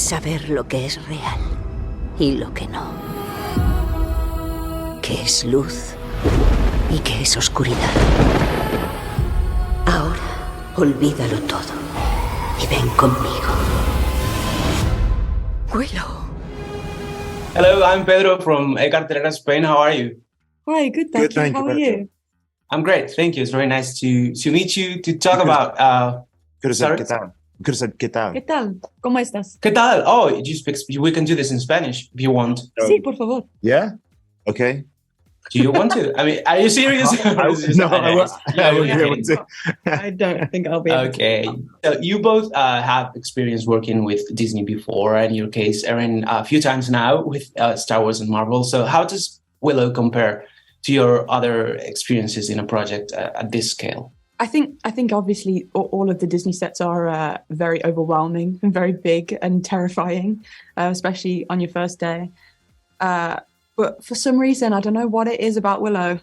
saber lo que es real y lo que no. Qué es luz y qué es oscuridad. Ahora, olvídalo todo y ven conmigo. Willow. Hello, I'm Pedro from Cartagena, Spain. How are you? Hi, good, thank you. How are you? I'm great, thank you. It's very nice to meet you, to talk about... Could have said, ¿qué tal? Could have said, ¿qué tal? ¿Qué tal? ¿Cómo estás? ¿Qué tal? Oh, you speak, we can do this in Spanish if you want. Sí, por favor. Yeah? Okay. Do you want to? I mean, are you serious? No, I don't think I'll be able Okay. So you both have experience working with Disney before, in your case, Erin, a few times now with Star Wars and Marvel. So how does Willow compare to your other experiences in a project at this scale? I think obviously all of the Disney sets are very overwhelming and very big and terrifying, especially on your first day. But for some reason, I don't know what it is about Willow,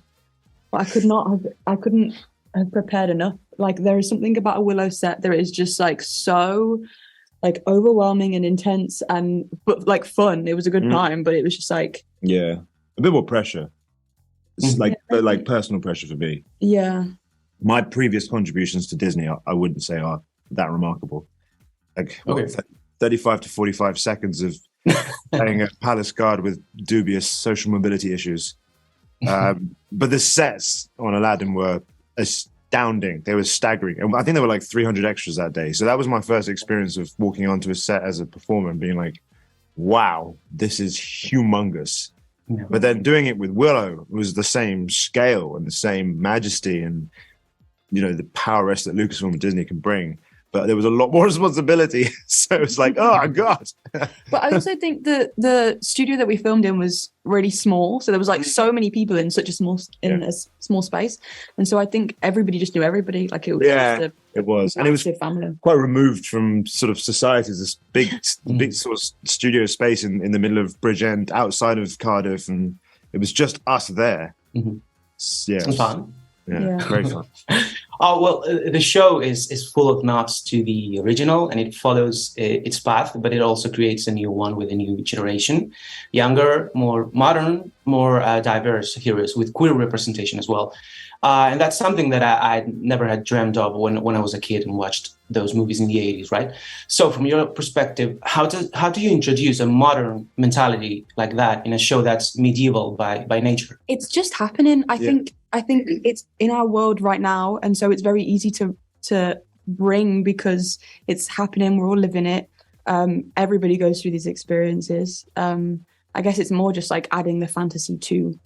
but I couldn't have prepared enough. Like, there is something about a Willow set that is just like so like overwhelming and intense but like fun. It was a good time, but it was just like, yeah, a bit more pressure. It's like personal pressure for me. Yeah. My previous contributions to Disney, I wouldn't say are that remarkable. Like 35 to 45 seconds of playing a palace guard with dubious social mobility issues. But the sets on Aladdin were astounding. They were staggering. And I think there were like 300 extras that day. So that was my first experience of walking onto a set as a performer and being like, wow, this is humongous. Yeah. But then doing it with Willow was the same scale and the same majesty and, you know, the power rest that Lucasfilm and Disney can bring. But there was a lot more responsibility. So it's like, oh, God. But I also think the studio that we filmed in was really small. So there was like so many people in such a small space. And so I think everybody just knew everybody. Like it was it was. And it was family. Quite removed from sort of society. This big sort of studio space in the middle of Bridgend, outside of Cardiff. And it was just us there. Mm-hmm. Yeah. It's fun. Yeah, very fun. Oh, well, the show is full of nods to the original, and it follows its path, but it also creates a new one with a new generation, younger, more modern, more diverse heroes with queer representation as well. And that's something that I never had dreamt of when I was a kid and watched those movies in the 80s, right? So from your perspective, how do you introduce a modern mentality like that in a show that's medieval by nature? It's just happening. I think it's in our world right now, and so it's very easy to bring because it's happening. We're all living it. Everybody goes through these experiences. I guess it's more just like adding the fantasy to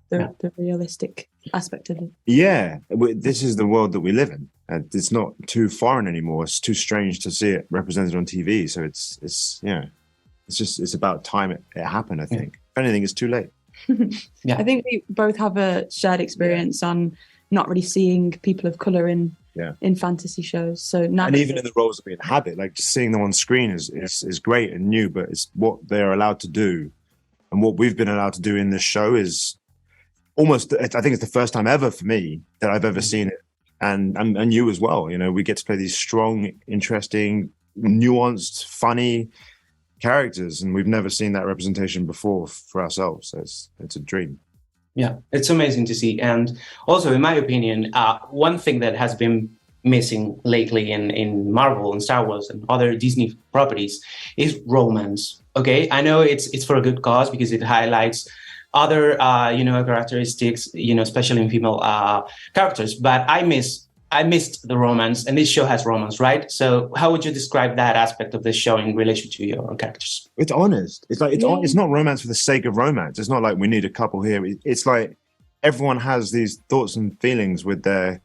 the realistic aspect of it. Yeah, this is the world that we live in. It's not too foreign anymore. It's too strange to see it represented on TV. So it's about time it happened. I think. If anything, it's too late. Yeah, I think we both have a shared experience on not really seeing people of color in fantasy shows. So and even in the roles that we inhabit, like just seeing them on screen is great and new, but it's what they're allowed to do, and what we've been allowed to do in this show is almost. I think it's the first time ever for me that I've ever seen it, and you as well. You know, we get to play these strong, interesting, nuanced, funny characters, and we've never seen that representation before for ourselves. So it's a dream. Yeah, it's amazing to see. And also, in my opinion, one thing that has been missing lately in Marvel and Star Wars and other Disney properties is romance. Okay, I know it's for a good cause because it highlights other characteristics, especially in female characters. But I missed the romance, and this show has romance, right? So how would you describe that aspect of this show in relation to your characters? It's honest. It's not romance for the sake of romance. It's not like we need a couple here. It's like everyone has these thoughts and feelings with their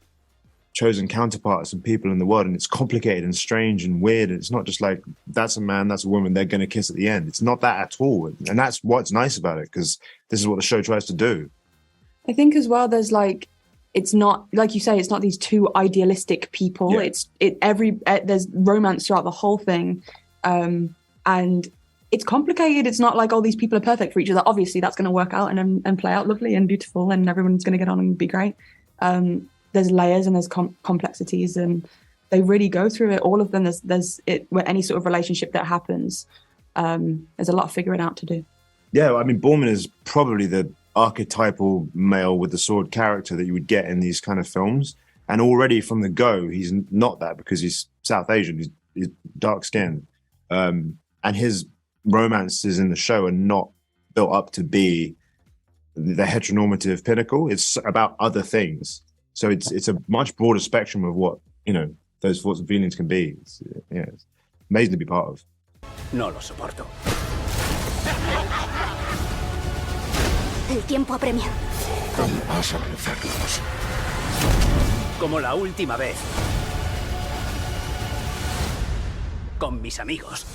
chosen counterparts and people in the world, and it's complicated and strange and weird. It's not just like, that's a man, that's a woman, they're going to kiss at the end. It's not that at all. And that's what's nice about it, because this is what the show tries to do. I think as well, there's like, it's not, like you say, it's not these two idealistic people. Yeah. There's romance throughout the whole thing. And it's complicated. It's not like all these people are perfect for each other. Obviously that's going to work out and play out lovely and beautiful, and everyone's going to get on and be great. There's layers and there's complexities, and they really go through it. All of them, there's it, where any sort of relationship that happens, there's a lot of figuring out to do. Yeah, I mean, Boorman is probably the archetypal male with the sword character that you would get in these kind of films. And already from the go, he's not that because he's South Asian, he's dark skinned. And his romances in the show are not built up to be the heteronormative pinnacle. It's about other things. So it's a much broader spectrum of what, those thoughts and feelings can be. It's amazing to be part of. No lo soporto. El tiempo apremia. ¿Cómo vas a vencerlos? Como la última vez. Con mis amigos.